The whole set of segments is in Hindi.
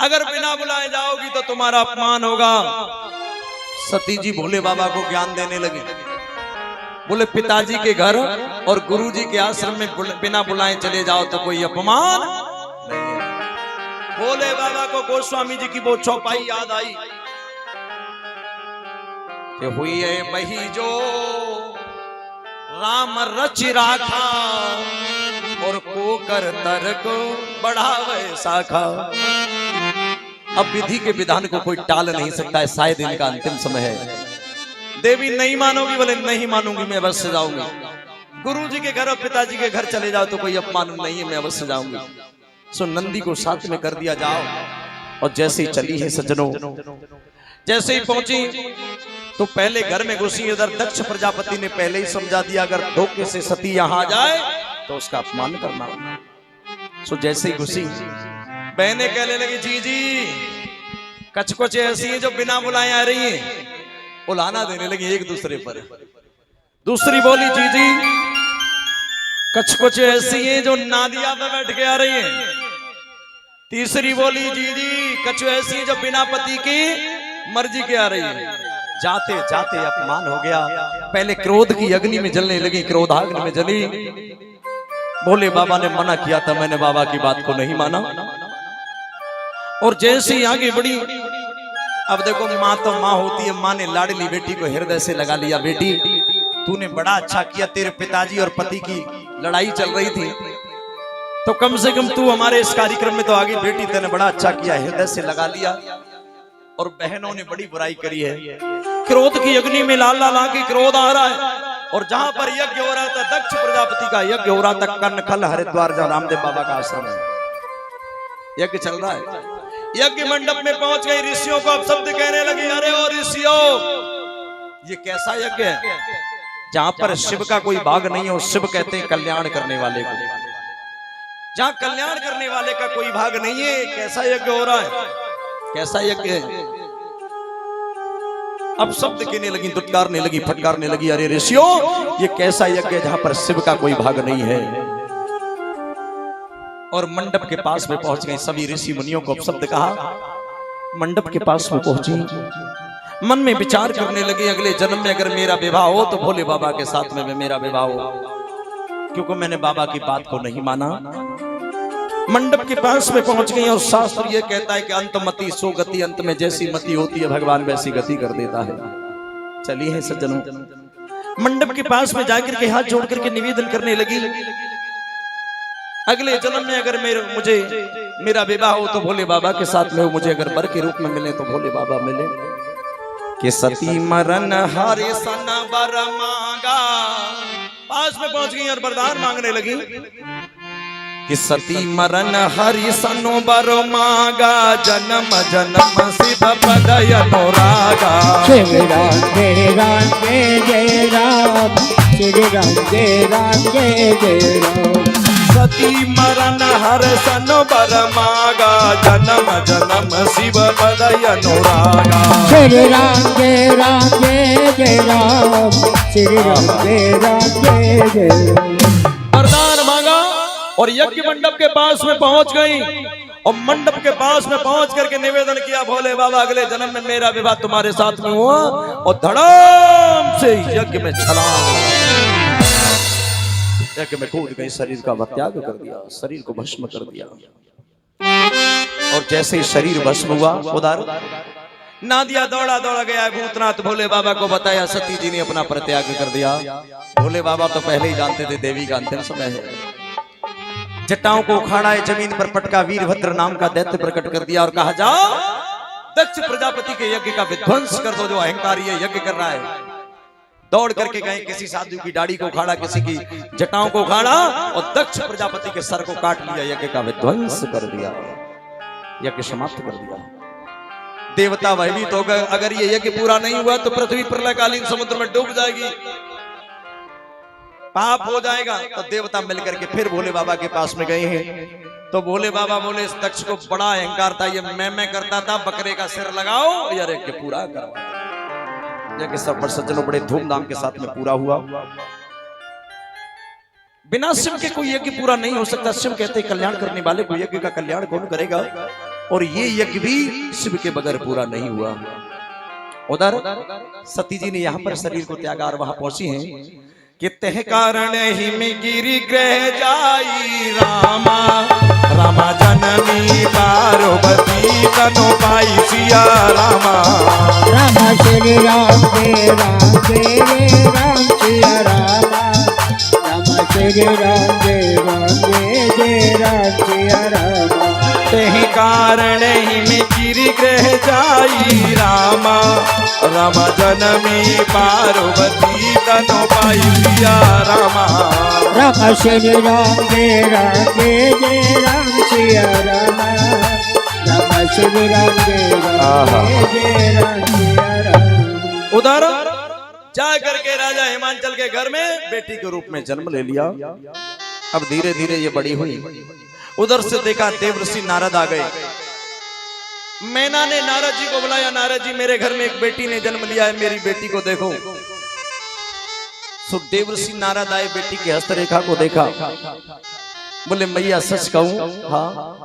अगर बिना बुलाए जाओगी तो तुम्हारा अपमान होगा। सती जी भोले बाबा को ज्ञान देने लगी। बोले पिताजी के घर और गुरुजी के आश्रम में बिना बुलाए चले जाओ तो कोई अपमान नहीं है। भोले बाबा को गोस्वामी जी की वो चौपाई याद आई कि हुई है वही जो राम रच राखा और कोकर तर्क बढ़ावे शाखा। अब विधि के विधान को कोई टाल नहीं सकता है। शायद इनका अंतिम समय है। देवी नहीं मानोगी, बोले नहीं मानूंगी, मैं अवश्य जाऊंगी। गुरुजी के घर और पिताजी के घर चले जाओ तो कोई अपमान नहीं है, मैं अवश्य जाऊंगी। सो नंदी को साथ में कर दिया जाओ। और जैसे ही चली है सज्जनों, जैसे ही पहुंची तो पहले घर में घुसी। इधर दक्ष प्रजापति ने पहले ही समझा दिया अगर धोखे से सती यहां आ जाए तो उसका अपमान करना। सो जैसे ही घुसी बहनें कहने लगी जी कचकोचे ऐसी हैं जो बिना बुलाए आ रही हैं। उलाना देने लगी एक दूसरे पर। दूसरी बोली जी कचकोचे ऐसी हैं जो नादिया पे बैठ के आ रही हैं। तीसरी बोली जी कछु ऐसी जो बिना पति की मर्जी के आ रही है। जाते जाते अपमान हो गया। पहले क्रोध की अग्नि में जलने लगी, क्रोधाग्नि में जली। भोले बाबा ने मना किया था, मैंने बाबा की बात को नहीं माना। और जैसे ही आगे बढ़ी, अब देखो माँ तो माँ होती है। माँ ने लाडली बेटी को हृदय से लगा लिया। बेटी तूने बड़ा अच्छा किया, तेरे पिताजी और पति की लड़ाई चल रही थी तो कम से कम तू हमारे इस कार्यक्रम में तो आ गई। बेटी तेने बड़ा अच्छा किया, हृदय से लगा लिया। और बहनों ने बड़ी बुराई करी है। क्रोध की अग्नि में लाल लाल आके क्रोध आ रहा है। और जहां पर यज्ञ हो रहा था, दक्ष प्रजापति का यज्ञ हो रहा था, कर्ण खल हरिद्वार जहां रामदेव बाबा का आश्रम है, यज्ञ चल रहा है। यज्ञ मंडप में पहुंच गई। ऋषियों को अब शब्द कहने लगी, अरे ओ ऋषियों ये कैसा यज्ञ है जहां पर शिव का कोई भाग नहीं हो। शिव कहते हैं कल्याण करने वाले को। जहां कल्याण करने वाले का कोई भाग नहीं है, कैसा यज्ञ हो रहा है, कैसा यज्ञ है। अब शब्द कहने लगी, दुत्कारने लगी, फटकारने लगी, अरे ऋषियों ये कैसा यज्ञ है जहां पर शिव का कोई भाग नहीं है। और मंडप के पास में पहुंच गए सभी ऋषि मुनियों को शब्द कहा। मंडप के पास में पहुंची, मन में विचार करने लगे अगले जन्म में अगर मेरा विवाह हो तो भोले बाबा के साथ में मेरा विवाह हो, क्योंकि मैंने बाबा की बात को नहीं माना। मंडप के पास में पहुंच गई और शास्त्र ये कहता है कि अंतमति सो गति, अंत में जैसी मति होती है भगवान वैसी गति कर देता है। चलिए है सज्जनों, मंडप के पास में जाकर के हाथ जोड़ करके निवेदन करने लगी अगले जन्म में अगर मुझे मेरा विवाह हो तो भोले बाबा के साथ में हो, मुझे अगर वर के रूप में मिले तो भोले बाबा मिले। कि सती मरण हारे सना वर मांगा। पास में पहुंच गई और वरदान मांगने लगी कि सती मरण हरि सनो वर मांगा, जन्म जन्म शिव पदय अनुरागा। शिव राम जय राम जय जय राम, शिव राम जय राम जय जय राम। सती मरण हर सन वर मांगा, जन्म जन्म शिव पदय अनुरागा। श्री राम जय राम जय जय राम, श्री राम जय राम जय जय। वरदान मांगा और यज्ञ मंडप के पास में पहुंच गई। और मंडप के पास में पहुंच करके निवेदन किया, भोले बाबा अगले जन्म में मेरा विवाह तुम्हारे साथ में हुआ। और धड़ाम से यज्ञ में छलांग, यज्ञ में कूद गई, शरीर का त्याग कर दिया, शरीर को भस्म कर दिया। और जैसे ही शरीर भस्म हुआ, उधर नादिया दौड़ा दौड़ा गया भूतनाथ भोले बाबा को बताया, सती जी ने अपना परित्याग कर दिया। भोले बाबा तो पहले ही जानते थे देवी का अंतिम समय है। जटाओं को उखाड़ा है, जमीन पर पटका, वीरभद्र नाम का दैत्य प्रकट कर दिया और कहा जाओ दक्ष प्रजापति के यज्ञ का विध्वंस कर दो, जो अहंकारी है यज्ञ कर रहा है। दौड़ करके गए, किसी साधु की दाढ़ी को उखाड़ा, किसी की जटाओं को उखाड़ा और दक्ष प्रजापति के सर को काट लिया, यज्ञ का विध्वंस कर दिया, यज्ञ समाप्त कर दिया। देवता भयभीत हो गए, अगर ये यज्ञ पूरा नहीं हुआ तो पृथ्वी प्रलयकालीन समुद्र में डूब जाएगी, पाप हो जाएगा। तो देवता मिलकर के फिर भोले बाबा के पास में गए हैं। तो भोले बाबा बोले इस दक्ष को बड़ा अहंकार था, ये मैं करता था, बकरे का सिर लगाओ या यज्ञ पूरा करो। यज्ञ सब पर सज्जनों बड़े धूमधाम के साथ में पूरा हुआ। बिना शिव के कोई यज्ञ पूरा नहीं हो सकता। शिव कहते कल्याण करने वाले को यज्ञ का कल्याण कौन करेगा। और ये यज्ञ भी शिव के बगैर पूरा नहीं हुआ। उधर सती जी ने यहाँ पर शरीर को त्यागा और वहां पहुंची हैं कि तह कारण ही में गिरी ग्रह जाई रामा, रामा जननी पार्वती तनु पाई सिया रामा। राम श्री राम जय राम जय राम सिया रामा, राम श्री राम जय राम जय राम सिया रामा। तह कारण ही में गिरी ग्रह जाई रामा, रामा जननी पार्वती तनु पाई सिया रामा। राम श्री राम जय राम सिया रामा, राम श्री राम जय राम सिया रामा। उधर जा करके राजा हिमांचल के घर में बेटी के रूप में जन्म ले लिया। अब धीरे धीरे ये बड़ी हुई। उधर से देखा देवर्षि नारद आ गए। मैना ने नारद जी को बुलाया, नारद जी मेरे घर में एक बेटी ने जन्म लिया है, मेरी बेटी को देखो। सो देवर्षि नारद आए, बेटी की हस्तरेखा को देखा, बोले मैया सच कहूं, हाँ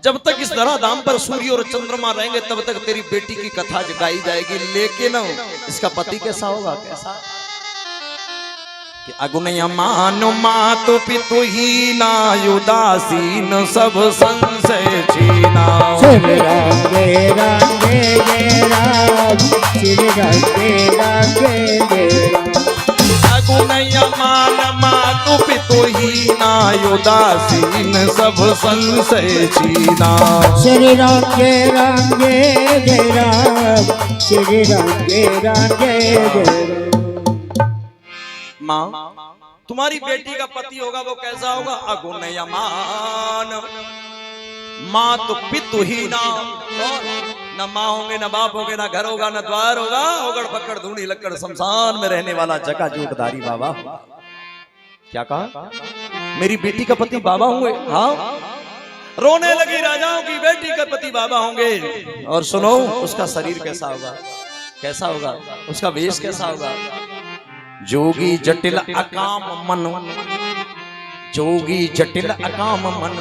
जब तक इस धराधाम पर सूर्य और चंद्रमा रहेंगे तब तक तेरी बेटी की कथा गाई जाएगी, लेकिन इसका पति कैसा होगा, कैसा कि अगुनय मानो मातु पितु ही ना उदासीन सब संशय छीना। श्री राम जय राम जय राम, श्री राम जय राम जय राम। अगुनय मान मातु पितु ही ना उदासीन सब संशय छीना। श्री राम जय राम जय राम, श्री राम जय राम जय राम। माँ तुम्हारी बेटी का पति होगा वो कैसा होगा, अगुनय मान माँ तो पितु ही ना, न माँ होंगे न बाप होंगे न घर होगा न द्वार होगा, ओगड़ पकड़ धूड़ी लक्कड़ शमशान में रहने वाला जका जोटधारी बाबा। क्या कहा, मेरी बेटी का पति बाबा होंगे, हाँ रोने लगी राजाओं की बेटी का पति बाबा होंगे। और सुनो उसका शरीर कैसा होगा, कैसा होगा उसका वेश कैसा होगा, जोगी जटिल अकाम मन, जोगी जटिल अकाम मन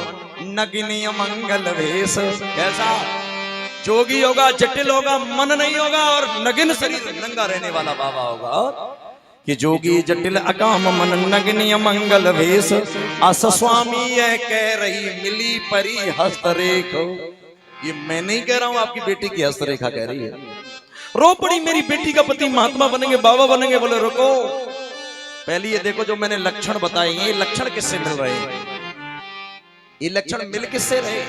नगिनी मंगल वेश। कैसा जोगी होगा, जटिल होगा, मन नहीं होगा और नगिन शरीर नंगा रहने वाला बाबा होगा। कि जोगी जटिल अकाम मन नगिनी मंगल वेश, अस स्वामी ये कह रही मिली परी हस्तरेख। ये मैं नहीं कह रहा हूं, आपकी बेटी की हस्तरेखा कह रही है। रो पड़ी, मेरी बेटी का पति महात्मा बनेंगे, बाबा बनेंगे। बोले रुको, पहले ये देखो जो मैंने लक्षण बताए, ये लक्षण किससे मिल रहे हैं, ये लक्षण मिल किससे रहे।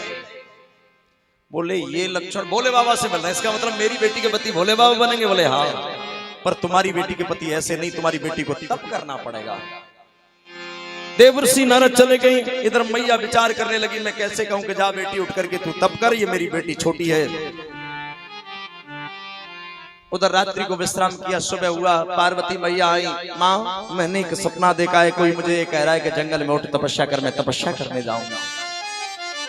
बोले ये लक्षण भोले बाबा से मिल रहे हैं, इसका मतलब मेरी बेटी के पति भोले बाबा बनेंगे। बोले हाँ, पर तुम्हारी बेटी के पति ऐसे नहीं, तुम्हारी बेटी को तप करना पड़ेगा। देवर्षि नारद चले गए, इधर मैया विचार करने लगी, मैं कैसे कहूं कि जा बेटी उठ करके तू तप कर, ये मेरी बेटी छोटी है। उधर रात्रि को विश्राम किया, सुबह हुआ, पार्वती मैया आई, माँ मैंने एक सपना देखा है, कोई मुझे ये कह रहा है कि जंगल में उठ तपस्या कर, मैं तपस्या करने जाऊंगा।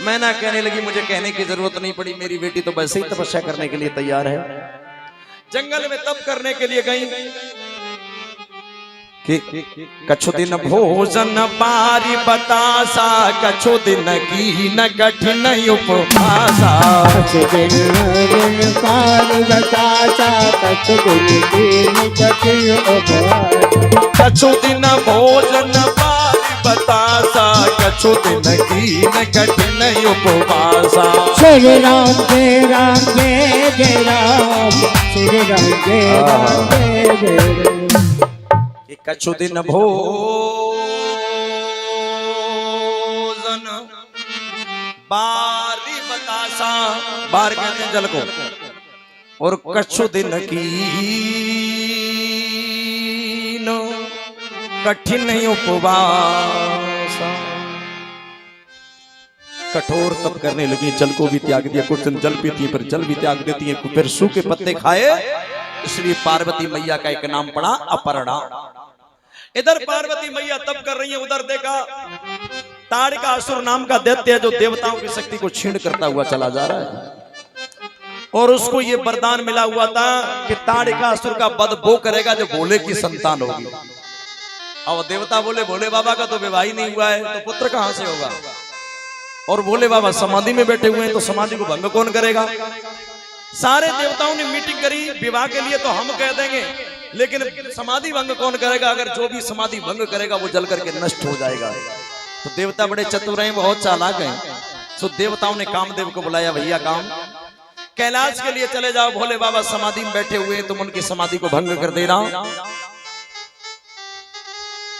मैं ना कहने लगी, मुझे कहने की जरूरत नहीं पड़ी, मेरी बेटी तो वैसे ही तपस्या करने के लिए तैयार है। जंगल में तप करने के लिए गई कि कछु दिन भोजन पारी बतासा, कछु दिन की न कठिन उपवासा। कछु दिन पारी बतासा, कछु दिन की न कठिन उपवासा। कछु दिन भोजन पारी बतासा, कछु दिन की न कठिन उपवासा। श्री राम जय राम जय राम, श्री राम जय राम जय राम। कछु दिन भोजन बारी बतासा, बार कहते हैं जल को, और कछु दिन की कठिन उपवासा। कठोर तप करने लगी, जल को भी त्याग दिया, कुछ दिन जल पीती है पर जल भी त्याग देती है, फिर सूखे पत्ते खाए, इसलिए पार्वती मैया का एक नाम पड़ा अपर्णा। इधर पार्वती मैया तप कर रही है, उधर देखा ताड़कासुर नाम का दैत्य है जो देवताओं की शक्ति को छीन करता हुआ चला जा रहा है, और उसको ये वरदान मिला हुआ था कि ताड़कासुर का वध वो करेगा जो भोले की संतान होगी। अब देवता बोले भोले बाबा का तो विवाह ही नहीं हुआ है, तो पुत्र कहां से होगा। और भोले बाबा समाधि में बैठे हुए हैं, तो समाधि को भंग कौन करेगा? सारे देवताओं ने मीटिंग करी विवाह के लिए, तो हम कह देंगे, लेकिन समाधि भंग कौन करेगा? अगर जो भी समाधि भंग करेगा वो जल करके नष्ट हो जाएगा। तो देवता बड़े चतुर हैं, बहुत चालाक हैं। तो देवताओं ने कामदेव को बुलाया, भैया काम कैलाश के लिए चले जाओ, भोले बाबा समाधि में बैठे हुए हैं, तुम उनकी समाधि को भंग कर दे रहा।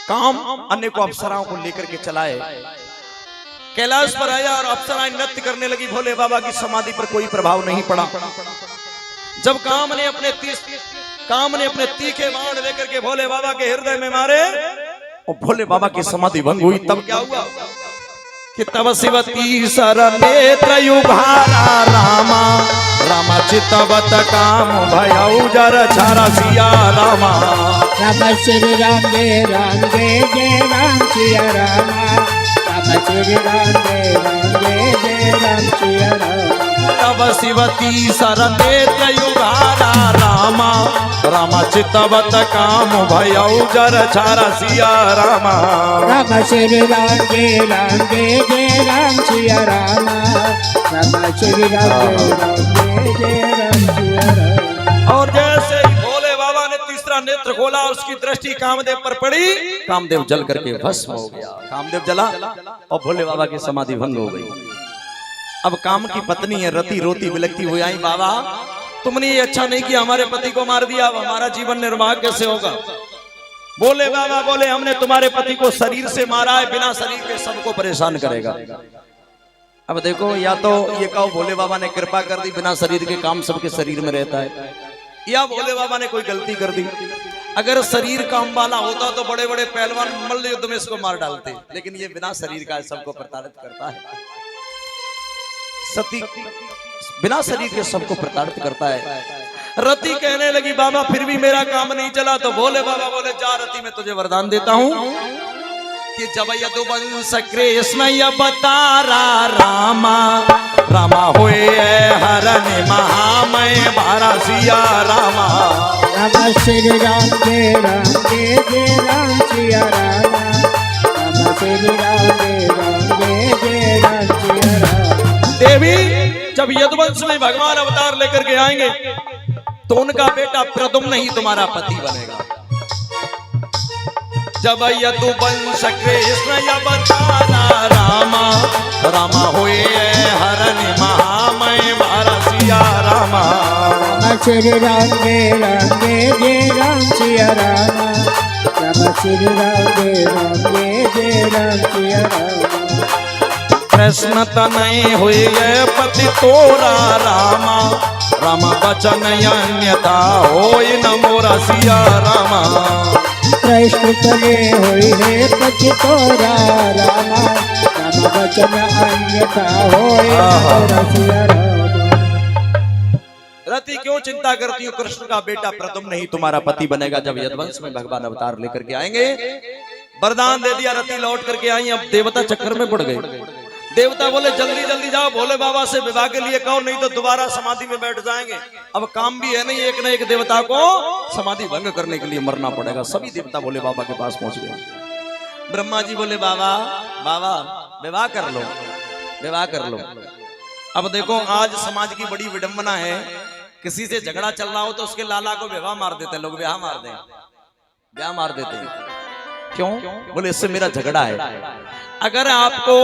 काम अनेकों अप्सराओं को लेकर के चलाए, कैलाश पर आया और अप्सराएं नृत्य करने लगी। भोले बाबा की समाधि पर कोई प्रभाव नहीं पड़ा। जब काम ने अपने तीखे बाण लेकर के भोले बाबा के हृदय में मारे और भोले बाबा की समाधि भंग हुई, तब क्या हुआ कि तब शिवती सर नेत्र युभारा रामा रामा चितवत काम भयउ जर छारा सिया रामा। राम श्री राम जय जय राम सिया रामा। राम श्री राम जय राम सिया रामा। तब शिवती सर नेत्र युभारा रामा रामा चितवत काम भयउ जर छारा सिया रामा। राम श्री राम जय राम सिया रामा। राम श्री राम जय राम सिया रामा। और जैसे ही भोले बाबा ने तीसरा नेत्र खोला, उसकी दृष्टि कामदेव पर पड़ी, कामदेव जल करके भस्म हो गया। कामदेव जला और भोले बाबा की समाधि भंग हो गई। अब काम की पत्नी है, रति रोती बिलखती हुई आई, बाबा तुमने ये अच्छा नहीं किया, हमारे पति को मार दिया, अब हमारा जीवन निर्वाह कैसे होगा? बोले बाबा बोले, हमने तुम्हारे पति को शरीर से मारा है, बिना शरीर के सबको परेशान करेगा। अब देखो, या तो ये कहो भोले बाबा ने कृपा कर दी, बिना शरीर के काम सबके शरीर में रहता है, या भोले बाबा ने कोई गलती कर दी। अगर शरीर काम वाला होता तो बड़े बड़े पहलवान मल्ल युद्ध में इसको मार डालते, लेकिन ये बिना शरीर का सबको प्रताड़ित करता है। सती बिना शरीर के सबको प्रताड़ित करता है। रति कहने लगी, बाबा फिर भी मेरा काम नहीं चला। तो भोले बाबा बोले, जा रति मैं तुझे वरदान देता हूं कि जब यदुवंश कृष्ण अवतारा रामा रामा होए हरण महामय भारा सिया रामा। राम श्री राम जय राम सिया रामा। राम श्री राम जय राम सिया रामा। देवी जब यदुवंश में भगवान अवतार लेकर के आएंगे तो उनका बेटा प्रद्युम्न ही तुम्हारा पति बनेगा। जब यदुवंश कृष्ण अवतारा रामा रामा होए हरण महामय भारा सिया रामा। राम श्री राम जय राम सिया रामा। राम श्री राम जय राम सिया रामा। कृष्ण तनय हुए पति तोरा रामा रामा बचन अन्यथा होई न मोरा सिया रामा। कृष्ण तने होई है पति तोरा रामा। राम बचन अन्यथा होई न मोरा सिया रामा। रति क्यों चिंता करती हो? कृष्ण का बेटा प्रद्युम्न ही तुम्हारा पति बनेगा जब यदुवंश में भगवान अवतार लेकर के आएंगे। वरदान दे दिया, रति लौट करके आई। अब देवता चक्कर में पड़ गए। देवता बोले, जल्दी जल्दी जाओ, भोले बाबा से विवाह के लिए कहो, नहीं तो दोबारा समाधि में बैठ जाएंगे। अब काम भी है नहीं, एक न एक देवता को समाधि भंग करने के लिए मरना पड़ेगा। सभी देवता भोले बाबा के पास पहुंच गए। ब्रह्मा जी बोले, बाबा बाबा विवाह कर लो, विवाह कर लो। अब देखो, आज समाज की बड़ी विडंबना है, किसी से झगड़ा चल रहा हो तो उसके लाला को विवाह मार देते लोग, ब्याह मार दें, ब्याह मार देते हैं। क्यों? बोले इससे मेरा झगड़ा है। अगर आपको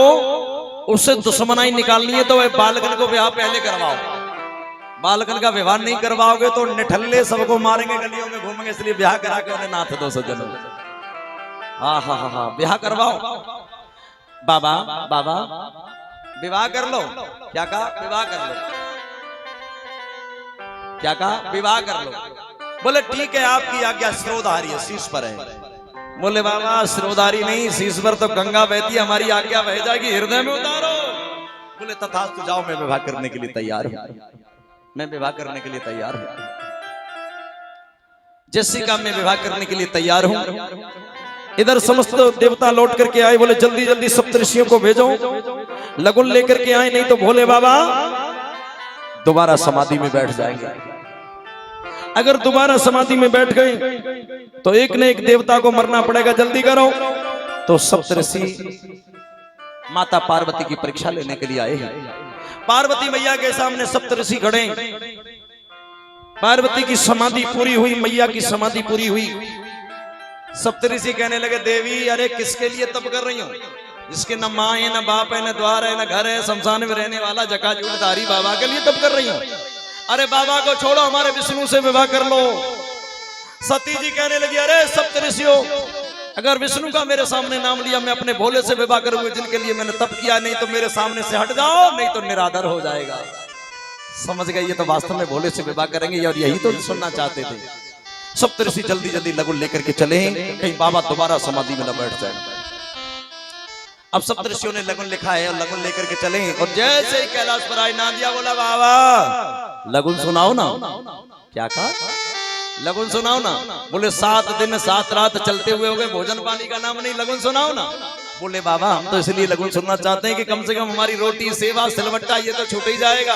उससे दुश्मनाई निकालनी है तो वह बालकन को विवाह पहले करवाओ। बालकन का विवाह नहीं करवाओगे तो निठल्ले सबको मारेंगे, गलियों में घूमेंगे, इसलिए ब्याह करा के उन्हें नाथ दो सज्जनों। हाँ, ब्याह करवाओ। बाबा बाबा विवाह कर लो। क्या कहा? विवाह कर लो। क्या कहा? विवाह कर लो। बोले ठीक है, आपकी आज्ञा सिरोधारी है, शीश पर है। बोले बाबा सिरोधारी नहीं, शीश पर तो गंगा बहती है, हमारी आज्ञा बह जाएगी, हृदय में उतारो। बोले तथास्तु, जाओ, मैं विवाह करने के लिए तैयार हूं, मैं विवाह करने के लिए तैयार हूं। जैसिका मैं विवाह करने के लिए तैयार हूं। इधर समस्त देवता लौट करके आए। बोले जल्दी जल्दी सप्तऋषियों को भेजो, लगुन लेकर के आए, नहीं तो भोले बाबा दोबारा समाधि में बैठ जाएंगे। अगर दोबारा समाधि में बैठ गए तो एक न एक देवता को मरना पड़ेगा, जल्दी करो। तो सप्तऋषि माता पार्वती की परीक्षा लेने के लिए आए हैं। पार्वती मैया के सामने सप्तऋषि खड़े। पार्वती की समाधि पूरी हुई, मैया की समाधि पूरी हुई। सप्तऋषि कहने लगे, देवी अरे किसके लिए तप कर रही हो, जिसके न माँ है, न बाप है, न द्वार है, न घर है, शमशान में रहने वाला जटाजूटधारी बाबा के लिए तप कर रही हो। अरे बाबा को छोड़ो, हमारे विष्णु से विवाह कर लो। सती जी कहने लगी, अरे सप्तऋषियों, अगर विष्णु का मेरे सामने नाम लिया, मैं अपने भोले से विवाह करूंगी जिनके लिए मैंने तप किया, नहीं तो मेरे सामने से हट जाओ, नहीं तो निरादर हो जाएगा। समझ गए, ये तो वास्तव में भोले से विवाह करेंगे और यही तो सुनना चाहते थे। सप्तऋषि जल्दी जल्दी लगन लेकर के चले, कहीं बाबा दोबारा समाधि में न बैठ जाए। अब सप्तऋषियों ने लगन लिखा है और लगन लेकर के चले, और जैसे ही कैलाश पर आए, नादिया बोला, बाबा लगन सुनाओ ना। क्या कहा? लगन सुनाओ ना। बोले 7 दिन 7 रात चलते हुए हो गए, भोजन पानी का नाम नहीं, लगन सुनाओ ना। बोले बाबा हम तो इसलिए लगन सुनना चाहते हैं कि कम से कम हमारी रोटी सेवा सिलवट्टा ये तो छूट ही जाएगा।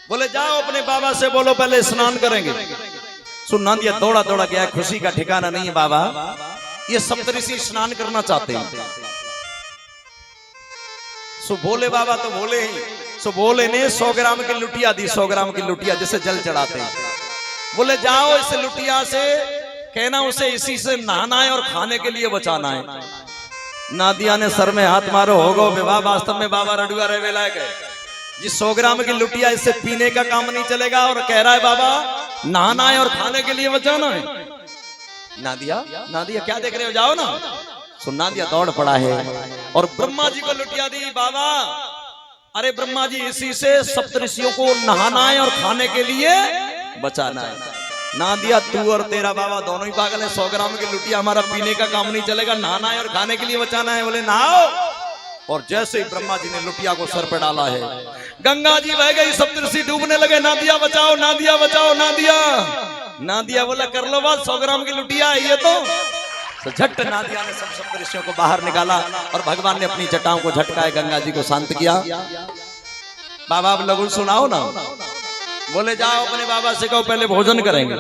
बोले जाओ अपने बाबा से बोलो पहले स्नान करेंगे। सुनना दिया, दौड़ा दौड़ा गया, खुशी का ठिकाना नहीं है। बाबा ये सप्तऋषि स्नान करना चाहते हैं। सो बोले बाबा तो बोले ही, सो बोले ने 100 ग्राम की लुटिया दी, 100 ग्राम की लुटिया जिसे जल चढ़ाते हैं। बोले जाओ इस लुटिया से कहना उसे इसी से नहाना है और खाने के लिए बचाना है। नादिया ने सर में हाथ मारो, होगो विवाह। वास्तव में बाबा रडुआ रहे लायक है जी। 100 ग्राम की लुटिया इससे पीने का काम नहीं चलेगा, और कह रहा है बाबा नहाना है और खाने के लिए बचाना है। नादिया नादिया क्या देख रहे हो, जाओ ना। सुनना दिया, दौड़ पड़ा है और ब्रह्मा जी को लुटिया दी। बाबा अरे ब्रह्मा जी इसी से सप्तऋषियों को नहाना है और खाने के लिए बचाना है। ना दिया, तू और तेरा बाबा दोनों ही पागल है। 100 ग्राम की लुटिया हमारा पीने का काम नहीं चलेगा, नहाना है और खाने के लिए बचाना है। बोले नहाओ। और जैसे ही ब्रह्मा जी ने लुटिया को सर पे डाला है, गंगा जी बह गई, सप्तऋषि डूबने लगे। नादिया बचाओ, नादिया बचाओ, नादिया। नादिया बोला कर लो बात, 100 ग्राम की लुटिया है ये तो झट नादिया ने सब सप्तऋषियों को बाहर निकाला और भगवान ने अपनी जटाओं को झटकाए, गंगा जी को शांत किया। बाबा अब लगन सुनाओ ना। बोले जाओ अपने बाबा से कहो पहले भोजन करेंगे।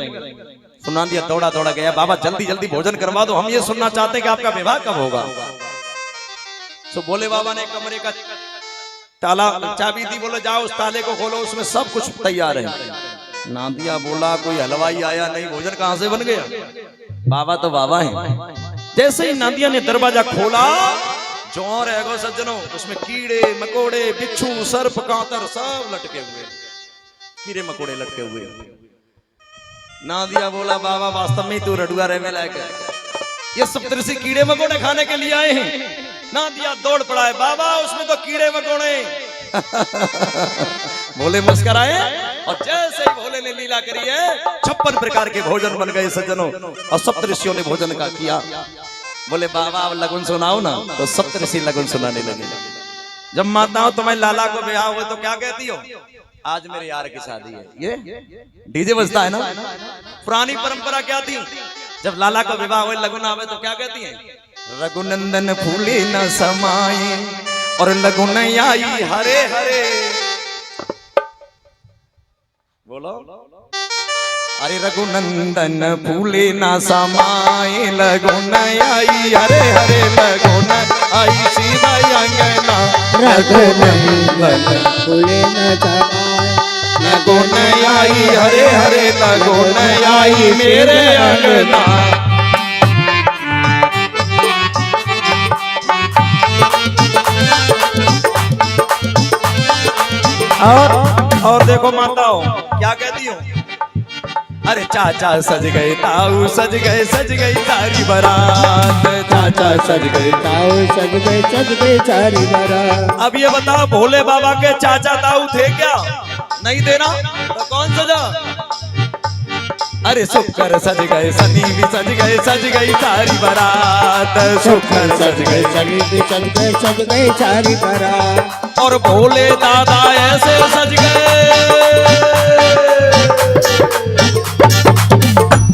सुना दिया, दौड़ा दौड़ा गया, बाबा जल्दी जल्दी भोजन करवा दो, हम ये सुनना चाहते हैं कि आपका विवाह कब होगा। तो बोले बाबा ने कमरे का ताला चाबी दी, बोले जाओ उस ताले को खोलो, उसमें सब कुछ तैयार है। नादिया बोला कोई हलवाई आया नहीं, भोजन कहां से बन गया। बाबा तो बाबा है। जैसे ही नादिया ने दरवाजा खोला, जोर है गो सज्जनों, उसमें कीड़े मकोड़े बिच्छू सर्प कांतर सब लटके हुए, कीड़े मकोड़े लटके हुए। नादिया बोला बाबा वास्तव में तू रडुआ रहे लायक है, ये सप्तऋषि कीड़े मकोड़े खाने के लिए आए हैं। नादिया दौड़ पड़ा है, बाबा उसमें तो कीड़े मकोड़े। भोले मुस्कुराए और जैसे ही भोले ने लीला करी है, 56 प्रकार के भोजन बन गए सज्जनों, और सप्तऋषियों ने भोजन का किया। बोले बाबा अब लगन सुनाओ ना, तो सप्तऋषि लगन सुनाने लगे। जब माताओं तुम्हें लाला को ब्याह हुए तो क्या कहती हो, आज मेरे यार की शादी है, ये डीजे बजता है ना। पुरानी परंपरा क्या थी, जब लाला को विवाह हुए लगन आवे तो क्या कहती है, रघुनंदन फूले न समाये और लगुन आई हरे हरे। बोलो अरे रघुनंदन फूले न समाये लगुन आई हरे हरे, लगुन आई शिवा अंगना। रघुनंदन फूले न समाये लगुन आई हरे हरे, लगुन आई मेरे अंगना। और देखो माताओं क्या कहती हूँ, अरे चाचा सज गए ताऊ सज गए, सज गई सारी बारात। चाचा सज गए ताऊ सज गए सारी बारात। अब ये बताओ भोले बाबा के चाचा ताऊ थे क्या, नहीं थे ना, तो कौन सजा। अरे शुक्र सज गए सनी भी सज गए, सज गई सारी बारात। शुक्र सज गए सनी भी सज गए सारी बारात। और भोले दादा ऐसे सज गए,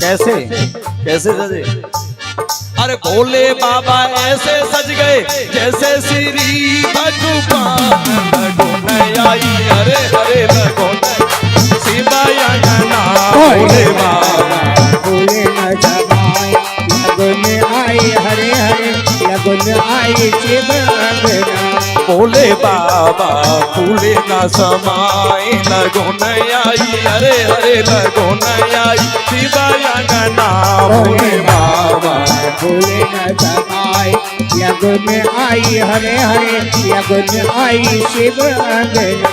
कैसे कैसे सजे। अरे भोले बाबा ऐसे सज गए जैसे श्री भगवान। लगुन आई हरे हरे, लगुन शिवा अंगना। भोले बाबा फूले न समाये लगुन आई हरे हरे, लगुन आई शिव अंगना। बाबा फूले न समाए लगो नयाई हरे हरे लगो नयाई शिवाय अंगना भोले बाबा भोले न समाए यज्ञ में आई हरे हरे यज्ञ में आई शिव अंगना।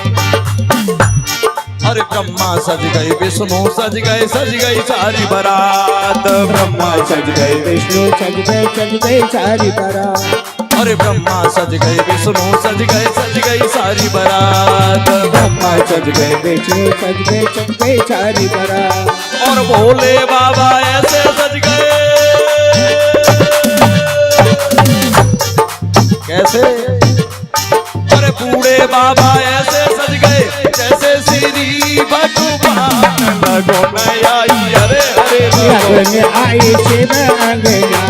अरे ब्रह्मा सज गए विष्णु सज गए सारी बारात ब्रह्मा सज गए विष्णु सज गए सारी बारात। अरे ब्रह्मा सज गए विष्णु सज गए सारी बारात ब्रह्मा सज गए विष्णु सज गए सारी बारात। और भोले बाबा ऐसे सज गए कैसे। अरे बूढ़े बाबा ऐसे सज गए जैसे श्री भगवान लगो नयाई हरे हरे यज्ञ में आई शिव अंगना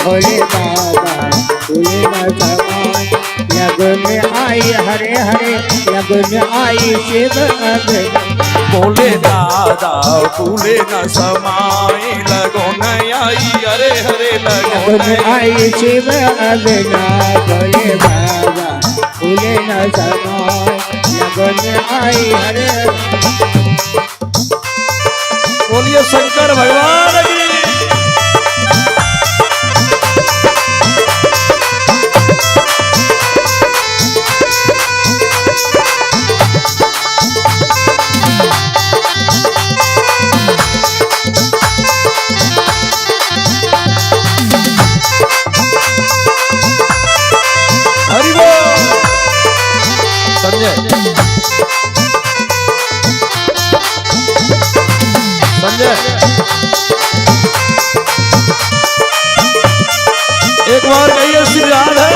भोले बाबा फूले न समाए यज्ञ में आई हरे हरे यज्ञ में आई शिव अंगना। बोले दादा फूले न समाए लगो नयाई हरे हरे लगो यज्ञ में आई शिव अंगना भोले बाबा फूले न समाए यज्ञ में आई हरे। बोलिए शंकर भगवान की। हरि बोल। संजय एक बार कहिए श्री राधे।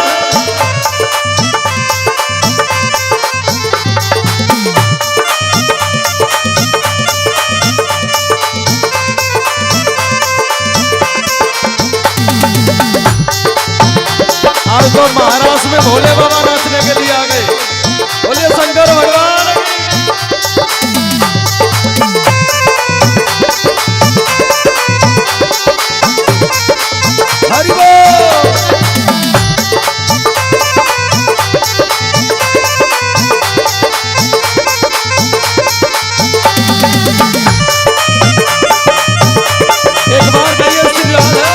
आज तो महाराष्ट्र में भोले बाबा नाचने के लिए आ गए। बोलिए शंकर भगवान की। हरि बोल। एक बार कहिए श्री राधे।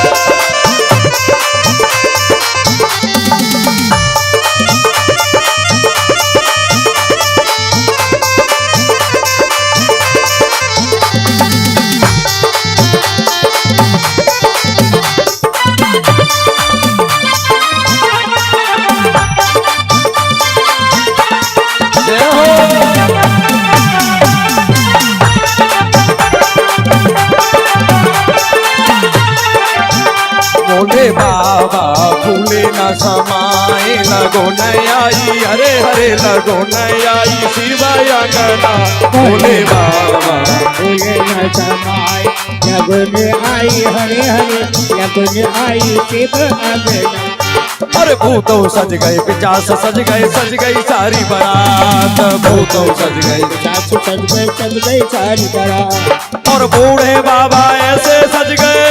भोले बाबा फूले न समाए लगो नयाई हरे हरे लगो नयाई शिवाय अंगना भोले बाबा फूले न समाए यज्ञ में आई हरे हरे यज्ञ में आई शिव अंगना। अरे भूतो सज गए पिचास सज गई सारी बारात भूतो सज गए पिचास सज गई सारी बारात। और बूढ़े बाबा ऐसे सज गए।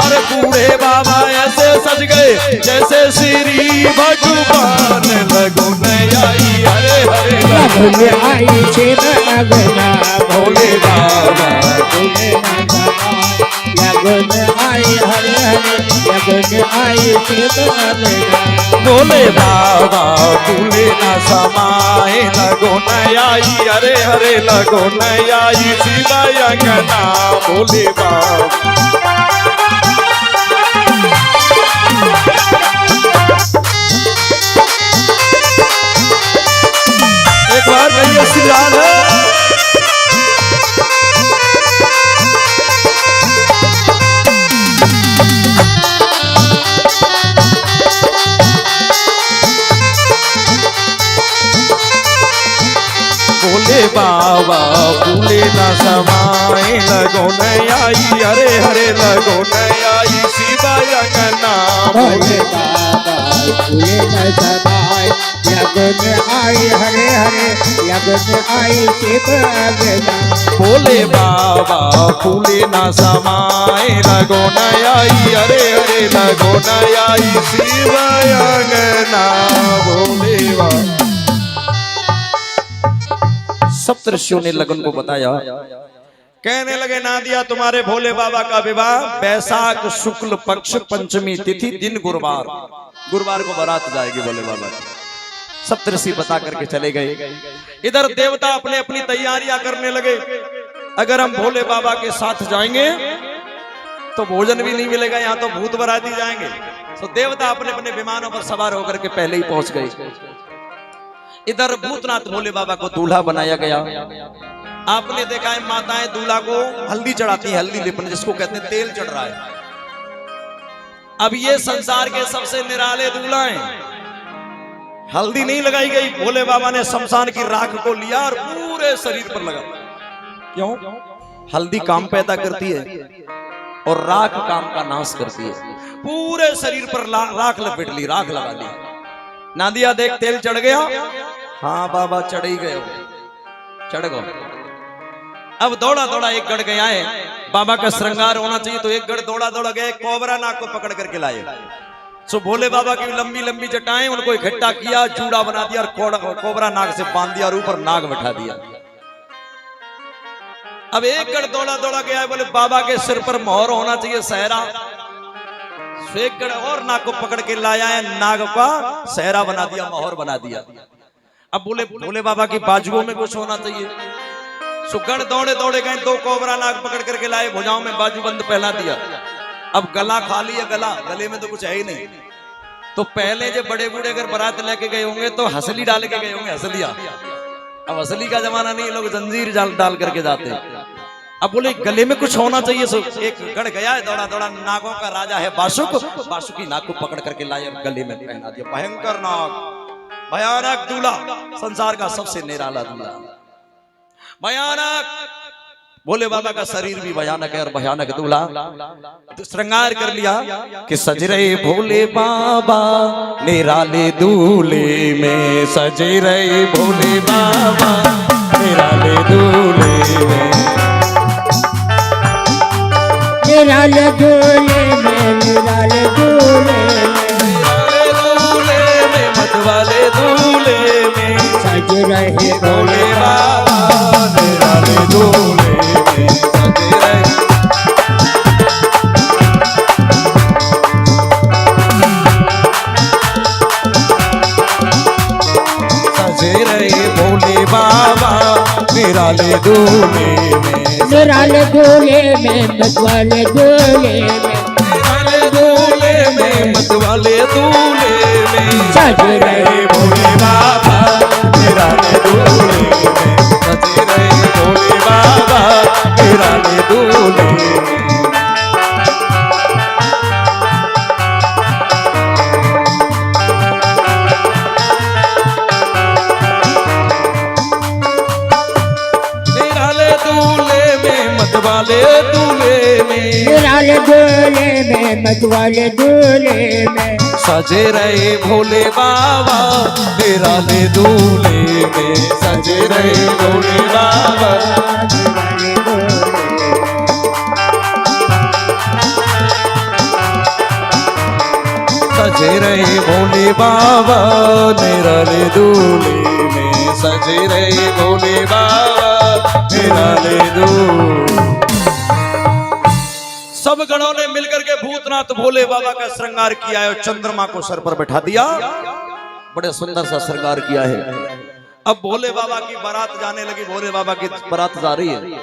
अरे बूढ़े बाबा ऐसे सज गए जैसे श्री भगवान लगो नयाई हरे हरे यज्ञ में आई शिव अंगना भोले बाबा फूले न समाए यज्ञ में आई हरे हरे यज्ञ में आई शिव अंगना। भोले बाबा फूले न समाए लगो नयाई हरे हरे लगो नयाई शिवाय अंगना भोले बाबा। एक बार कहिए श्री राधे। भोले बाबा फूले न समाए लगो नयाई हरे हरे लगो नयाई शिवाय अंगना भोले बाबा फूले न समाए लगन आई हरे हरे लगन आई शिव अंगना। भोले बाबा फूले ना समाए लगो नयाई अरे अरे लगो नयाई शिव अंगना भोले बाबा। सप्तऋषियों ने लगन को बताया, कहने लगे नादिया तुम्हारे भोले बाबा का विवाह बैसाख शुक्ल पक्ष पंचमी तिथि दिन गुरुवार, गुरुवार को बारात जाएगी भोले बाबा की। सप्तऋषि बता करके चले गए। इधर देवता अपने अपनी तैयारियां करने लगे, अगर हम भोले बाबा के साथ जाएंगे तो भोजन भी नहीं मिलेगा, यहाँ तो भूत बराती जाएंगे। तो देवता अपने अपने विमानों पर सवार होकर के पहले ही पहुंच गए। इधर भूतनाथ भोले बाबा को दूल्हा बनाया गया। आपने देखा है माताएं दूल्हा को हल्दी चढ़ाती है, हल्दी लेपन जिसको कहते हैं तेल चढ़ रहा है। अब ये संसार के सबसे निराले दूल्हा हैं। हल्दी नहीं लगाई गई, भोले बाबा ने शमशान की राख को लिया और पूरे शरीर पर लगा। क्यों? हल्दी काम पैदा करती है और राख काम का नाश करती है। पूरे शरीर पर राख लपेट ली, राख लगा ली। नादिया देख तेल चढ़ गया। हाँ बाबा चढ़ ही गए, चढ़ गए। अब दौड़ा दौड़ा एक गढ़ गया है, बाबा का श्रृंगार होना चाहिए तो एक गढ़ दौड़ा दौड़ा गए, कोबरा नाग को पकड़ करके लाए। सो भोले बाबा की लंबी लंबी जटाएं, उनको इकट्ठा किया, जूड़ा बना दिया और कोबरा नाग से बांध दिया और ऊपर नाग बैठा दिया। अब एक गढ़ दौड़ा दौड़ा गया है, बोले बाबा के सिर पर मोहर होना चाहिए सहरा। एक गढ़ और नाग को पकड़ के लाया है, नाग का सहरा बना दिया, मोहर बना दिया। अब बोले भोले बाबा की बाजुओं में कुछ होना चाहिए। सो गढ़ दौड़े दौड़े गए, दो कोबरा नाग पकड़ करके लाए, भुजाओं में बाजूबंद पहना दिया। अब गला खाली है, गले में तो कुछ है ही नहीं। तो पहले जो बड़े बूढ़े अगर बारात लेके गए होंगे तो हसली डाल के गए होंगे, हसलिया। अब हसली का जमाना नहीं, लोग जंजीर डाल करके जाते हैं। अब बोले गले में कुछ होना चाहिए। सो एक गढ़ गया है, दौड़ा दौड़ा, नागों का राजा है बासुक, बासुकी नाग को पकड़ करके लाए और गले में पहना दिया। भयंकर नाग, भयानक दूल्हा, संसार का सबसे निराला दूल्हा, भयानक। भोले बाबा का शरीर भी भयानक है और भयानक दूल्हा। तो श्रृंगार कर लिया कि सज रहे भोले बाबा निराले दूल्हे में, सज रहे भोले बाबा निराले दूल्हे में, निराले दूल्हे में, निराले दूल्हे में, निराले दूल्हे में, मतवाले दूल्हे में सज रहे भोले बाबा निराले दूल्हे में, सज रहे। सजे रहे भोले बाबा निराले दूल्हे में, निराले दूल्हे में, मतवाले दूल्हे में, निराले दूल्हे में, मतवाले दूल्हे में सज रहे भोले बाबा निराले दूल्हे में, सजे रहे भोले बाबा निराले दूल्हे में। निराले दूल्हे में, मतवाले दूल्हे में, निराले दूल्हे में, मतवाले दूल्हे में सजे रहे भोले बाबा निराले दूल्हे में, सजे रहे भोले बाबा। सजे रहे भोले बाबा निराले दूल्हे में, सजे रहे भोले बाबा निराले दूल्हे। सब गणों ने मिलकर के भूतनाथ भोले बाबा का श्रृंगार किया है और चंद्रमा को सर पर बैठा दिया। बड़े सुंदर सा श्रृंगार किया है। अब भोले बाबा की बारात जाने लगी, भोले बाबा की बारात जा रही है।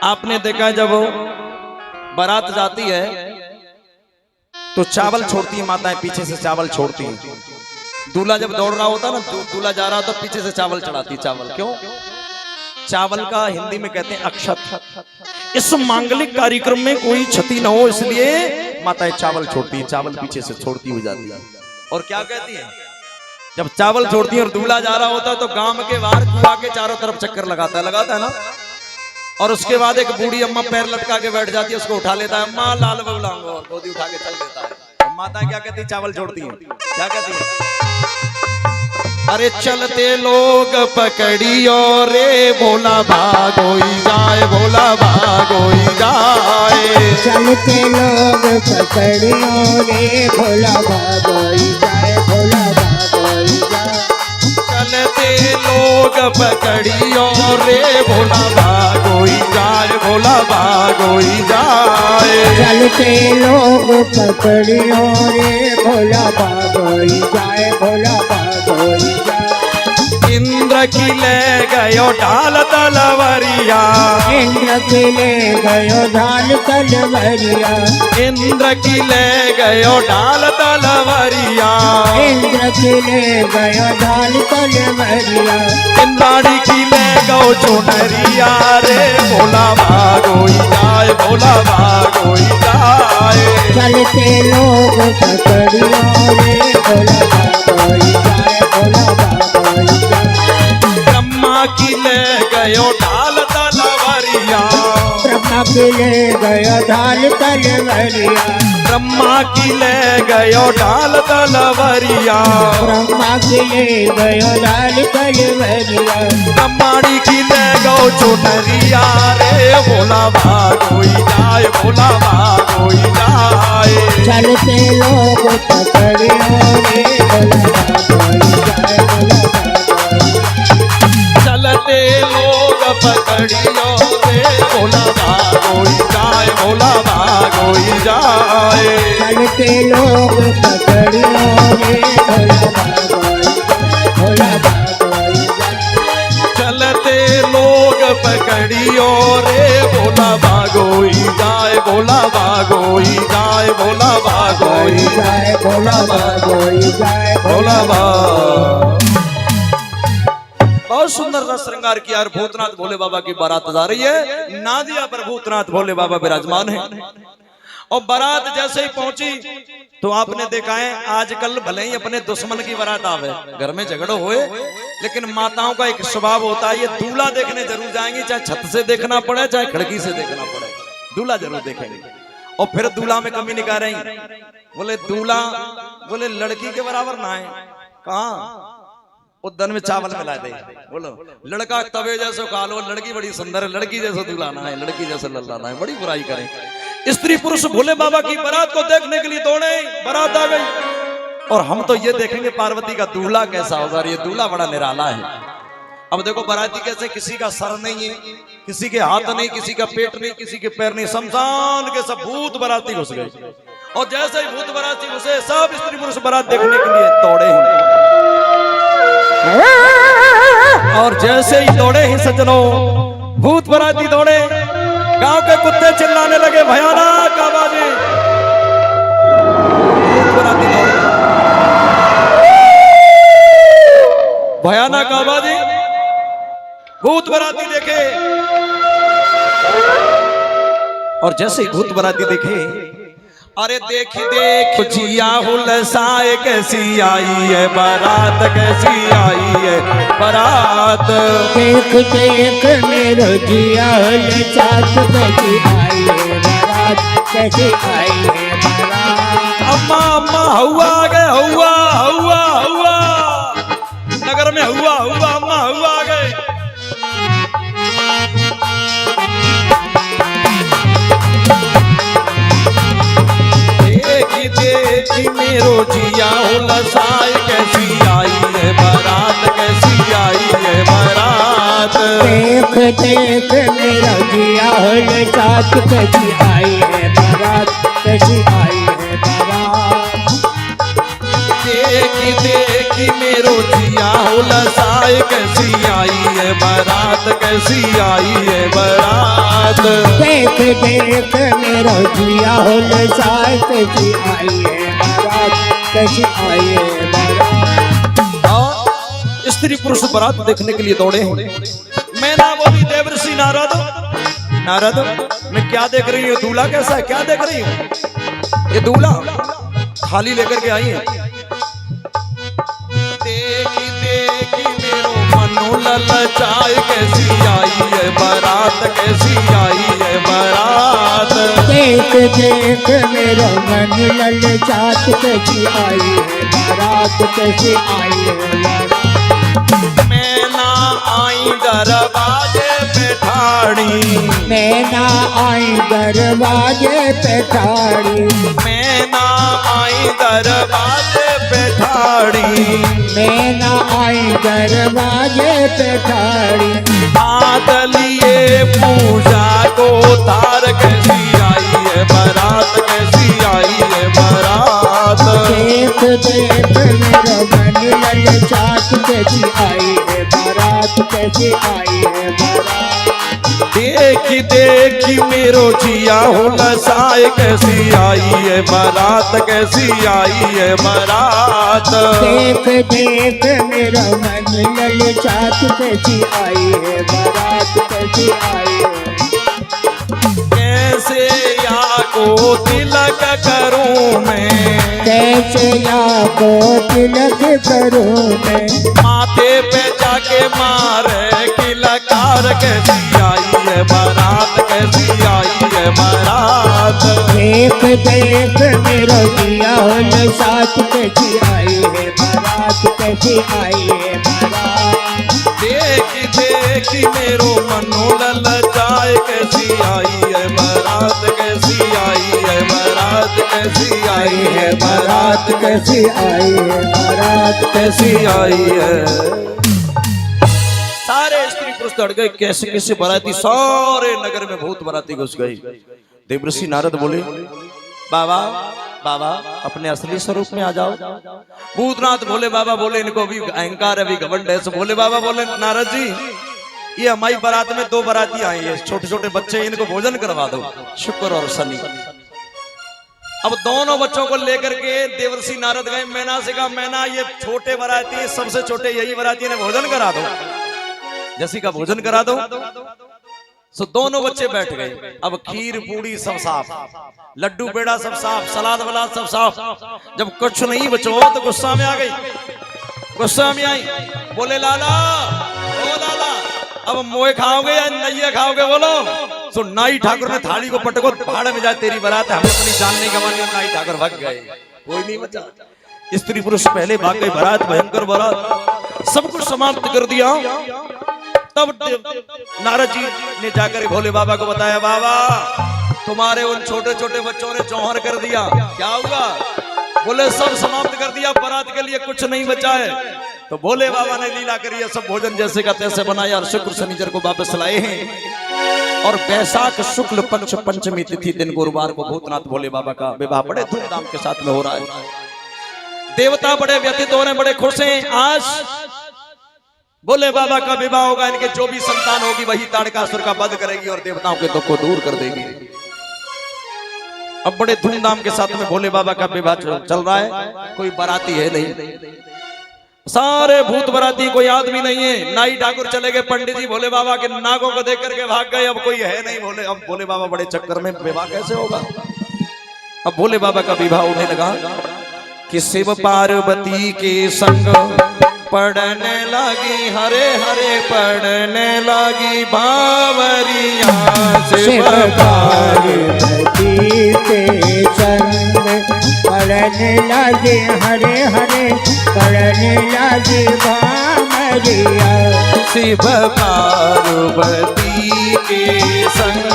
आपने देखा है जब बारात जाती है तो चावल छोड़ती है माताएं, पीछे से चावल छोड़ती हैं। दूल्हा जब दौड़ रहा होता ना, दूल्हा जा रहा होता पीछे से चावल चढ़ाती। चावल क्यों? चावल का हिंदी में कहते हैं अक्षत। इस मांगलिक कार्यक्रम में कोई क्षति न हो इसलिए माताएं चावल छोड़ती है, चावल पीछे से छोड़ती हुई जाती है। और क्या कहती है? जब चावल छोड़ती है और दूल्हा जा रहा होता है तो गांव के बाहर कुआं के चारों तरफ चक्कर लगाता है ना। और उसके बाद एक बूढ़ी अम्मा पैर लटका के बैठ जाती है, उसको उठा लेता है, अम्मा लाल बबलांगो, और गोदी उठा के चल देता है। माता क्या कहती? चावल छोड़ती है। क्या कहती है? अरे चलते लोग पकड़ियो रे भोला भागोई जाए, भोला भागोई जाए। चलते लोग पकड़ियो रे भोला भागोई जाए, भोला भागोई जाए। चलते लोग पकड़ियो रे भोला भागोई जाए, भोला भागोई जाए। चलते लोग पकड़ियो रे भोला भागोई जाए, भोला भागोई जाए। इंद्र की ले गयो ढाल तलवरिया, इंद्र की ले गयो ढाल तलवरिया, इंद्र की ले गयो ढाल तलवरिया, इंद्र की ले गयो ढाल तलवरिया। इंद्राणी की ले गो चुनरिया रे भोला भागोई जाए, भोला भागोई जाए। चलते लोग पकड़ियो रे भोला भागोई जाए, भोला भागोई जाए। ब्रह्मा की ले गयो ढाल तलवरिया, ब्रह्मा की ले गयो ढाल तलवरिया, ब्रह्मा की ले गयो ढाल तलवरिया, ब्रह्मा की ले गयो ढाल तलवरिया। ब्रह्माणी की ले गो चुनरिया रे भोला भागोई जाए, भोला भागोई जाए। चलते लोग पकड़ियो रे भोला भागोई जाए, भोला भागोई जाए। चलते लोग पकड़ियो रे भोला भागोई जाए, भोला भागोई जाए। चलते लोग पकड़ियो रे भोला भागोई जाए, भोला भागोई जाए। चलते लोग पकड़ियो रे भोला भागोई जाए, भोला भागोई जाए, भोला भागोई जाए, भोला भागोई जाए, भोला भाग। बहुत सुंदर सा श्रृंगार किया और भूतनाथ भोले बाबा की बारात जा रही है। नादिया पर भूतनाथ भोले बाबा विराजमान है और बारात जैसे ही पहुंची तो आपने देखा है आजकल भले ही अपने दुश्मन की बारात आवे, घर में झगड़ो होए, लेकिन माताओं का एक स्वभाव होता है, ये दूल्हा देखने जरूर जाएंगी, चाहे छत से देखना पड़े चाहे खिड़की से देखना पड़े, दूल्हा जरूर देखेंगे। और फिर दूल्हा में कमी निकाल रही, बोले दूल्हा बोले लड़की के बराबर ना है, कहा उद्दन में चावल मिला दे, बोलो लड़का तवे जैसे खा लो, लड़की बड़ी सुंदर है, लड़की जैसे दुल्हाना है, लड़की जैसे लल्लाना है, बड़ी बुराई करें। स्त्री पुरुष भोले बाबा की बारात को देखने के लिए दौड़े, बारात आ गई और हम तो ये देखेंगे पार्वती का दूल्हा कैसा होगा। ये दूल्हा बड़ा निराला है। अब देखो बाराती कैसे, किसी का सर नहीं है, किसी के हाथ नहीं, किसी का पेट नहीं, किसी के पैर नहीं, शमशान के सब भूत बाराती घुस गए। और जैसे ही भूत बाराती घुसे सब स्त्री पुरुष बारात देखने के लिए दौड़े हैं। और जैसे ही दौड़े ही सज्जनों, भूत बाराती दौड़े, गांव के कुत्ते चिल्लाने लगे, भयानक आवाजें, भूत बाराती दौड़े, भयानक आवाजें, भूत बाराती देखे। और जैसे ही भूत बाराती देखे, अरे देख देख जिया हुलसाए, कैसी आई है बारात, कैसी आई है बारात। देख देख मेरो जिया हुलसात, कैसी आई है बारात, कैसी आई है बारात। अम्मा अम्मा हुआ आ गए, हुआ हुआ हुआ, नगर में हुआ हुआ, अम्मा हुआ आ गए। देखी देखी मेरो जिया हुलसाए, कैसी आई है बारात, कैसी आई है बारात। देख देख मेरो जिया हुलसात, कैसी आई है बारात, कैसी आई है बारात। देखी देखी मेरो जिया हुलसाए, कैसी आई है बारात, कैसी आई है बारात। देख देख मेरो जिया हुलसाए, कैसी आई है बारात, कैसी आई है बारात। स्त्री पुरुष बारात देखने के लिए दौड़े हैं। मैं ना बोली देवर्षि नारद, नारद मैं क्या देख रही हूँ, दूल्हा कैसा है, क्या देख रही हूँ। ये दूल्हा थाली लेकर के आई है। देखी देखी मेरो मनु ललचाए, कैसी आई है बारात, कैसी आई है बारात। देख देख मेरो मन ललचात, कैसी आई है बारात, कैसी आई है बारात। मैना आई दरवाजे पे ठाड़ी, मैना आई दरवाजे पे ठाड़ी, मैना आई दरवाजे पे ठाड़ी। हाथ लिए पूजा को तार कैसी आई है बारात, कैसी आई है बारात। देख देख मेरा मन ललचात कैसी आई है बारात, कैसी आई है बारात। देखी देखी मेरो जिया हो लसाए, कैसी आई है बारात, कैसी आई है बारात। देख देख मेरा मन ललचात कैसी आई है बारात, कैसी आई है। कैसे या को तिलक करूं मैं, कैसे या को तिलक करूं मैं। माथे पे जाके मारे किलकार, कैसी आई है बारात, कैसी आई है बारात। देख देख मेरा जिया हो साथ कैसी आई है बारात, कैसी आई है बारात। देखी देखी मेरो मनो ललचाए, कैसी आई है बारात, कैसी आई है बारात, कैसी आई है बारात, कैसी आई है बारात, कैसी आई है। सारे स्त्री पुरुष दौड़ गए, कैसे कैसे बाराती सारे नगर में बहुत बाराती घुस गई। देवर्षि नारद बोले, बाबा बाबा अपने असली स्वरूप में आ जाओ। भूतनाथ बोले, बाबा बोले इनको अभी अहंकार है, अभी घमंड है। बोले बाबा बोले, नारद जी ये हमारी बारात में 2 बाराती आई है, छोटे छोटे बच्चे, इनको भोजन करवा दो, शुक्र और शनि। अब दोनों बच्चों को लेकर के देवर्षि नारद गए। मैना से कहा, मैना ये छोटे बाराती, सबसे छोटे यही बाराती ने भोजन करा दो, जैसी का भोजन करा दो। सो दोनों बच्चे बैठ गए। अब खीर पूड़ी सब साफ, लड्डू पेड़ा सब साफ, सलाद वलाद सब साफ। जब कुछ नहीं बचो तो गुस्सा में आ गई, गुस्सा में आई। बोले लाला, ओ लाला, अब मोए खाओगे या नैया खाओगे बोलो। सो नाई ठाकुर ने थाली को पटको, भाड़ में जाए तेरी बारात है, हमें अपनी जान नहीं गंवानी। और नाई ठाकुर भाग गए, कोई नहीं बचा। स्त्री पुरुष पहले भाग गए, बारात भयंकर बारात, सब कुछ समाप्त कर दिया। तब नारद जी ने जाकर भोले बाबा को बताया, बाबा तुम्हारे उन छोटे छोटे बच्चों ने जौहर कर दिया, क्या हुआ? बोले सब समाप्त कर दिया, बारात के लिए कुछ नहीं बचा है। तो भोले बाबा ने लीला करी है, सब भोजन जैसे का तैसे बनाया और शुक्र शनिचर को वापस लाए हैं। और बैसाख शुक्ल पक्ष पंचमी तिथि दिन गुरुवार को भूतनाथ भोले बाबा का विवाह बड़े धूमधाम के साथ में हो रहा है। देवता बड़े व्यतीत हो रहे हैं, बड़े खुश हैं। आज भोले बाबा का विवाह होगा, इनके जो भी संतान होगी वही ताड़कासुर का वध करेगी और देवताओं के दुख को दूर कर देगी। अब बड़े धूमधाम के साथ में भोले बाबा का विवाह चल रहा है। कोई बाराती है नहीं, सारे भूत बाराती, कोई आदमी नहीं है। नाई ठाकुर चले गए, पंडित जी भोले बाबा के नागों को देख करके भाग गए। अब कोई है नहीं भोले, अब भोले बाबा बड़े चक्कर में, विवाह कैसे होगा। अब भोले बाबा का विवाह होने लगा कि शिव पार्वती के संग पढ़ने लगी, हरे हरे पढ़ने लगी बावरिया। शिव पार्वती के संग पढ़ने लगी, हरे हरे पढ़ने लगी बावरिया। शिव पार्वती के संग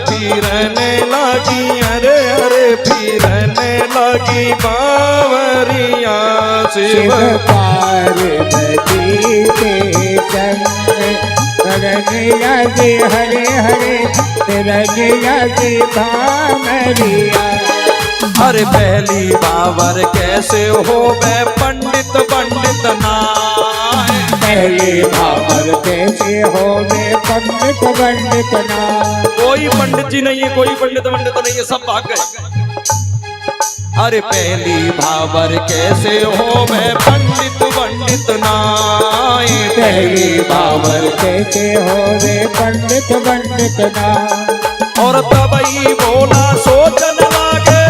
फिरने लगी, हरे हरे फिरने लगी बावरिया। शिव पार्वती के संग पढ़ने लगी, हरे हरे फिरने लगी बावरिया। अरे पहली बावर कैसे हो वे पंडित पंडित नाय। पहली बावर कैसे हो वे पंडित पंडित नाय। कोई पंडित जी नहीं है, कोई पंडित नहीं है, सब भाग गए। अरे पहली भावर कैसे हो वे पंडित पंडित नाय। पहली बावर कैसे हो वे पंडित पंडित नाय। और तबई भोला सोचन लागे,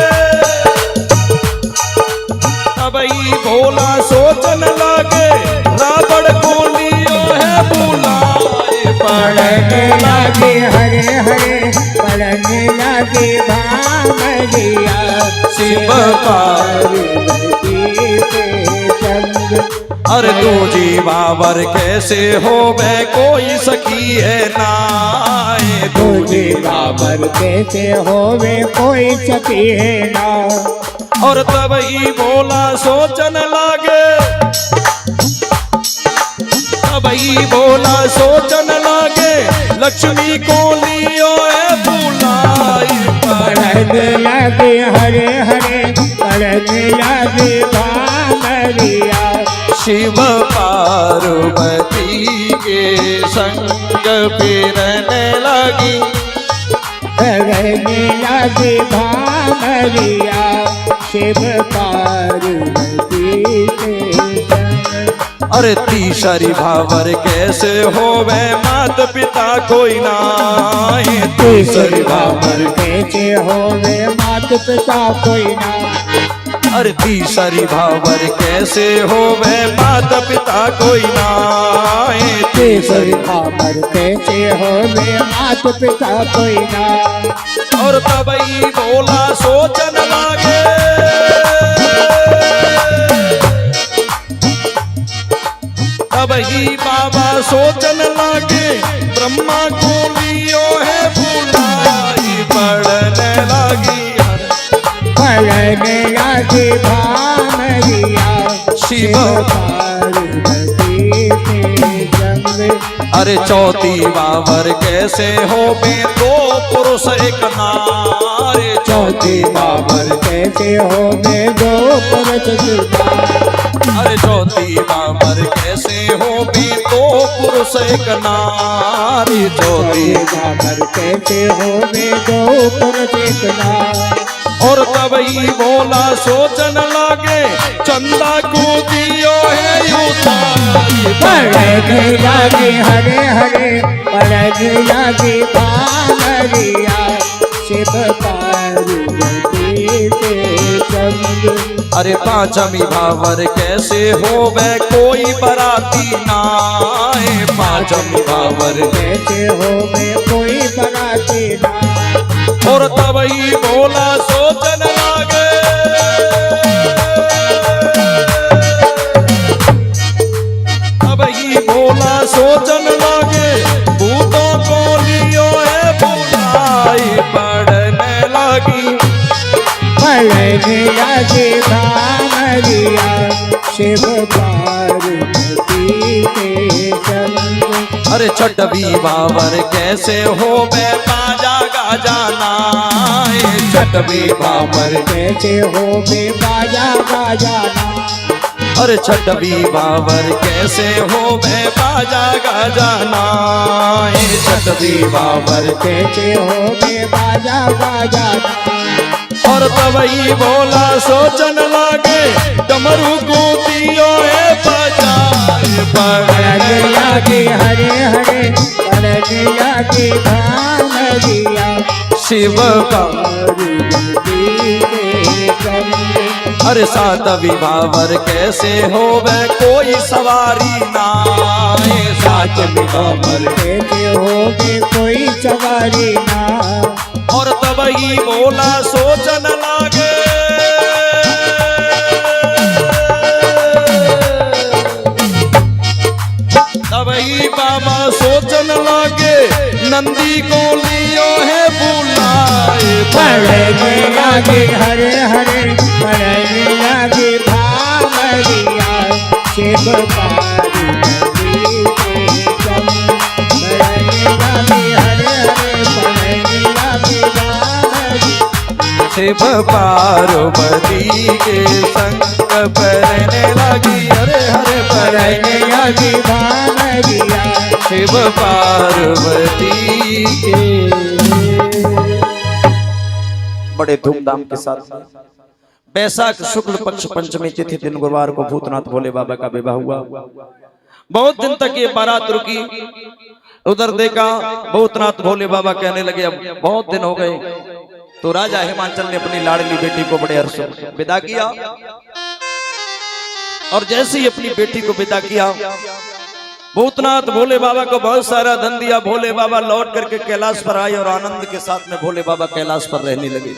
तबई भोला सोचन लागे, रावण को लियो है बुलाए। पढ़ने लगे हरे हरे पढ़ने लगे बावरिया। शिव पार्वती के संग अरे दूजी बाबर कैसे हो वे कोई सखी है नाए दूजी बाबर कैसे होवे कोई सखी है ना। और तब ही बोला सोचन लागे, तब ही बोला सोचन लागे लक्ष्मी को लियो है बुलाई। पढ़ने लगे हरे हरे पढ़ने लगे भामरिया। शिव पार्वती के संग फिरने लगी, पढ़ने लगे भामरिया शिव पार्वती के संग। अरे तीसरी भावर कैसे होवे मात पिता कोई नाई। तीसरी बाबर कैसे होवे मात पिता कोई ना। अरे तीसरी भावर कैसे होवे माता पिता कोई नाई। तीसरी बाबर कैसे होवे मात पिता कोई ना। और तब ही बोला सोचन लागे, तब ही बाबा सोचन लागे ब्रह्मा को लियो है बुलाई। पढ़ने लगी पढ़ने लगी भामरिया शिव पार्वती के संग। अरे चौथी बाबर कैसे होवे दो पुरुष एक नारी। चौथी बाबर कैसे होवे दो पुरुष जुदा। अरे चौथी बाबर कैसे होवे दो पुरुष एक नारी। चौथी बाबर कैसे होवे दो पुरुष एक ना। और तब ही बोला सोचन लागे चंदा को दियो है उतारी। पढ़ने लगे हरे हरे पढ़ने लगे भामरिया शिव पार्वती के संग। अरे पांचवी भावर कैसे होवे कोई बराती नाए। पांचवी भावर कैसे होवे कोई बराती ना। और तब ही बोला सोचन लागे, तब ही बोला सोचन लागे भूतों को लियो है बुलाई। पढ़ने लगी पढ़ने लगे भामरिया शिव पार्वती के संग। अरे छठवी बाबर कैसे होवे बाजा गाजा नाए। छठवी बाबर कैसे होवे बाजा बाजाना। अरे छठवी बाबर कैसे होवे बाजा गाजा नाए। छठवी बाबर कैसे होवे बाजा बाजाना। और तब ही बोला सोचन लागे डमरू को दियो है बजाए। पढ़ने लगे हरे हरे पढ़ने लगे भामरिया शिव पार्वती के संग। अरे सातवी बाबर कैसे होवे कोई सवारी नाए। सातवी बाबर कैसे होवे कोई सवारी ना। और तब ही बोला सोचन लागे, तब ही बाबा सोचन लागे नंदी को लियो है बुलाए। पढ़ने लगे हरे हरे पढ़ने लगे भामरिया शिव पार्वती के संग। पढ़ने लगे हरे हरे पढ़ने लगे भामरिया शिव पार्वती के संग पढ़ने लगी। अरे हरे पढ़ने लगे भामरिया शिव पार्वती के। बड़े धूमधाम के साथ बैसाख शुक्ल पक्ष पंचमी तिथि दिन गुरुवार को भूतनाथ भोले बाबा का विवाह हुआ। बहुत दिन तक ये बारात रुकी। उधर देखा भूतनाथ भोले बाबा कहने लगे अब बहुत दिन हो गए। तो राजा हिमाचल ने अपनी लाडली बेटी को बड़े हर्ष विदा किया। और जैसे ही अपनी बेटी को विदा किया भूतनाथ भोले बाबा को बहुत सारा धन दिया। भोले बाबा लौट करके कैलाश पर आए और आनंद के साथ में भोले बाबा कैलाश पर रहने लगे।